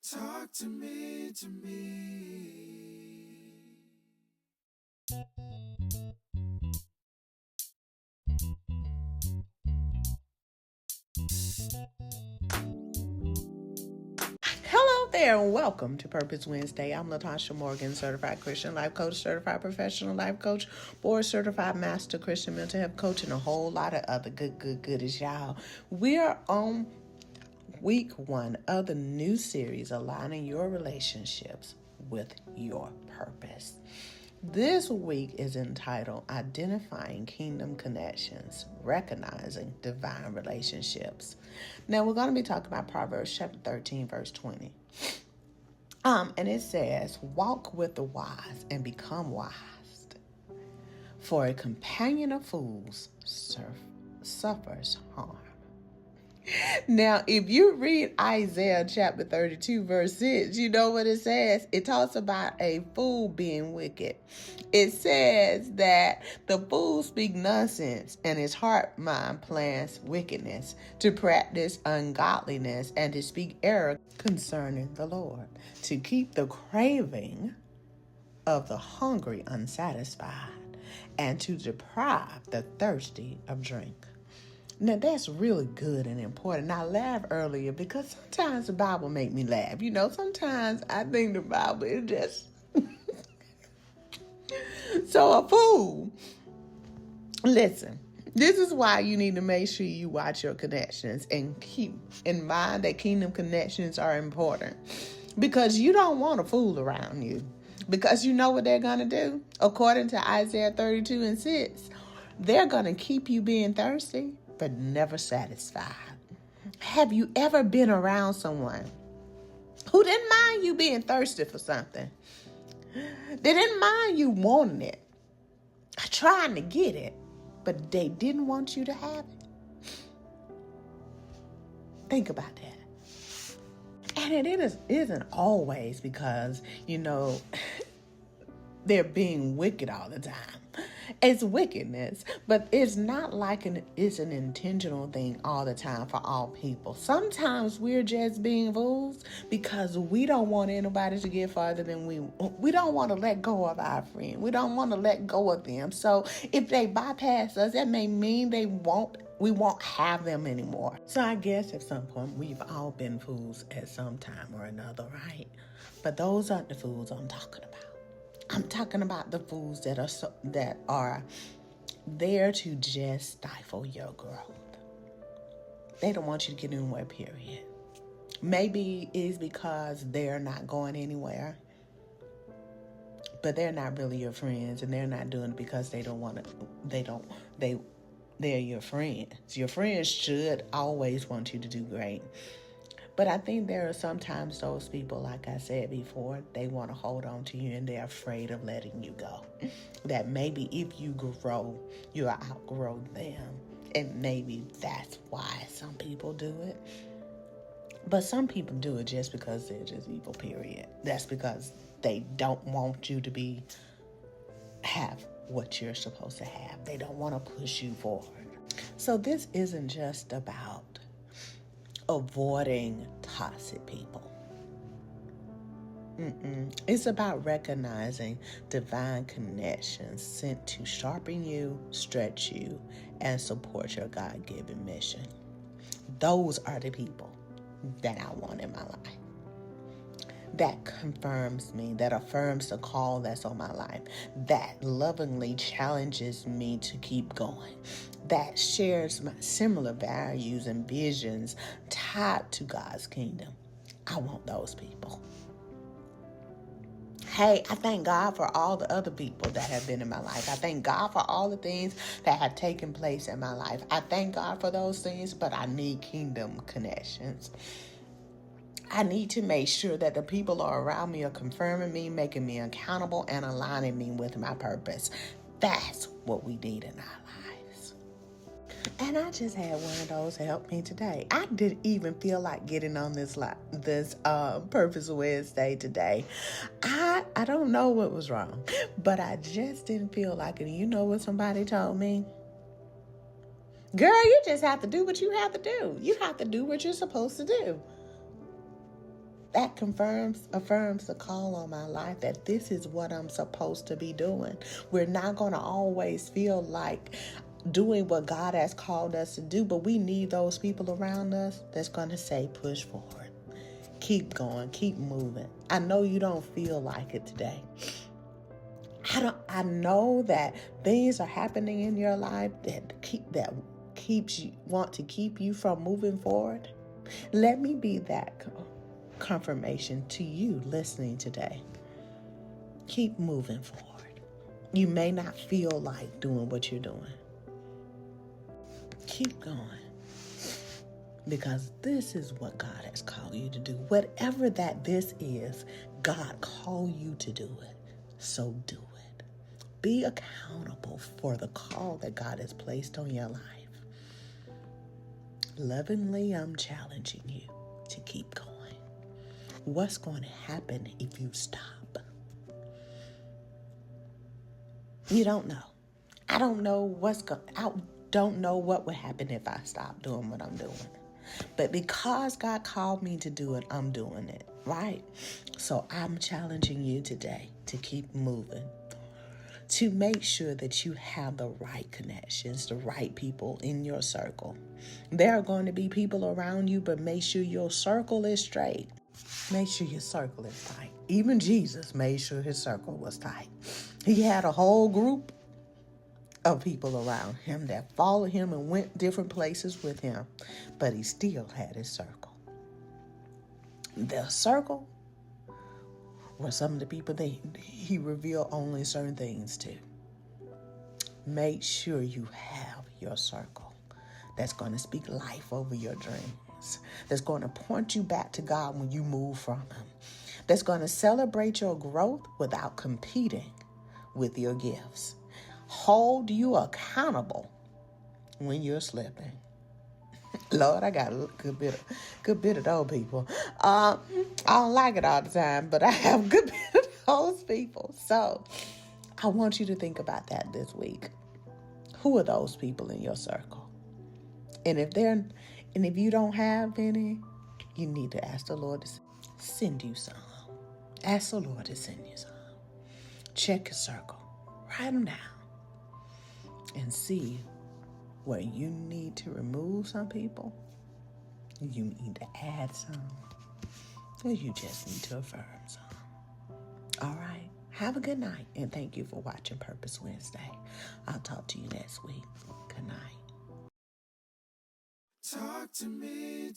Talk to me, Hello there and welcome to Purpose Wednesday. I'm Latasha Morgan, certified Christian life coach, certified professional life coach, board certified master Christian mental health coach, and a whole lot of other goodies, y'all. We're on week 1 of the new series, Aligning Your Relationships with Your Purpose. This week is entitled Identifying Kingdom Connections, Recognizing Divine Relationships. Now, we're going to be talking about Proverbs chapter 13, verse 20. And it says, walk with the wise and become wise, for a companion of fools suffers harm. Now, if you read Isaiah chapter 32, verse 6, you know what it says? It talks about a fool being wicked. It says that the fool speaks nonsense and his heart mind plans wickedness, to practice ungodliness and to speak error concerning the Lord, to keep the craving of the hungry unsatisfied, and to deprive the thirsty of drink. Now, that's really good and important. I laughed earlier because sometimes the Bible make me laugh. You know, sometimes I think the Bible is just... So a fool. Listen, this is why you need to make sure you watch your connections and keep in mind that kingdom connections are important. Because you don't want a fool around you. Because you know what they're going to do? According to Isaiah 32 and 6, they're going to keep you being thirsty, but never satisfied. Have you ever been around someone who didn't mind you being thirsty for something? They didn't mind you wanting it, trying to get it, but they didn't want you to have it? Think about that. And it isn't always because, they're being wicked all the time. It's wickedness, but it's not like it's an intentional thing all the time for all people. Sometimes we're just being fools because we don't want anybody to get farther than we don't want to let go of our friend. We don't want to let go of them. So if they bypass us, that may mean we won't have them anymore. So I guess at some point we've all been fools at some time or another, right? But those aren't the fools I'm talking about. I'm talking about the fools that are there to just stifle your growth. They don't want you to get anywhere, period. Maybe it's because they're not going anywhere, but they're not really your friends, and they're not doing it because they don't want to. They're your friends. Your friends should always want you to do great. But I think there are sometimes those people, like I said before, they want to hold on to you and they're afraid of letting you go. That maybe if you grow, you'll outgrow them. And maybe that's why some people do it. But some people do it just because they're just evil, period. That's because they don't want you to have what you're supposed to have. They don't want to push you forward. So this isn't just about avoiding toxic people. It's about recognizing divine connections sent to sharpen you, stretch you, and support your God-given mission. Those are the people that I want in my life. That confirms me, that affirms the call that's on my life, that lovingly challenges me to keep going, that shares my similar values and visions tied to God's kingdom. I want those people. Hey, I thank God for all the other people that have been in my life. I thank God for all the things that have taken place in my life. I thank God for those things, but I need kingdom connections. I need to make sure that the people around me are confirming me, making me accountable, and aligning me with my purpose. That's what we need in our lives. And I just had one of those help me today. I didn't even feel like getting on this Purpose Wednesday today. I don't know what was wrong, but I just didn't feel like it. You know what somebody told me? Girl, you just have to do what you have to do. You have to do what you're supposed to do. that affirms the call on my life that this is what I'm supposed to be doing. We're not going to always feel like doing what God has called us to do, but we need those people around us that's going to say, push forward. Keep going, keep moving. I know you don't feel like it today. I know that things are happening in your life that keeps you from moving forward. Let me be that confirmation to you listening today. Keep moving forward. You may not feel like doing what you're doing. Keep going. Because this is what God has called you to do. Whatever this is, God called you to do it. So do it. Be accountable for the call that God has placed on your life. Lovingly, I'm challenging you to keep going. What's going to happen if you stop? You don't know. I don't know I don't know what would happen if I stopped doing what I'm doing. But because God called me to do it, I'm doing it, right? So I'm challenging you today to keep moving, to make sure that you have the right connections, the right people in your circle. There are going to be people around you, but make sure your circle is straight. Make sure your circle is tight. Even Jesus made sure his circle was tight. He had a whole group of people around him that followed him and went different places with him, but he still had his circle. The circle were some of the people that he revealed only certain things to. Make sure you have your circle that's going to speak life over your dreams, that's going to point you back to God when you move from him, that's going to celebrate your growth without competing with your gifts, hold you accountable when you're slipping. Lord, I got a good bit of those people. I don't like it all the time, but I have a good bit of those people. So I want you to think about that this week. Who are those people in your circle? And if you don't have any, you need to ask the Lord to send you some. Ask the Lord to send you some. Check your circle. Write them down. And see where you need to remove some people, you need to add some, or you just need to affirm some. All right. Have a good night, and thank you for watching Purpose Wednesday. I'll talk to you next week. Good night. Talk to me,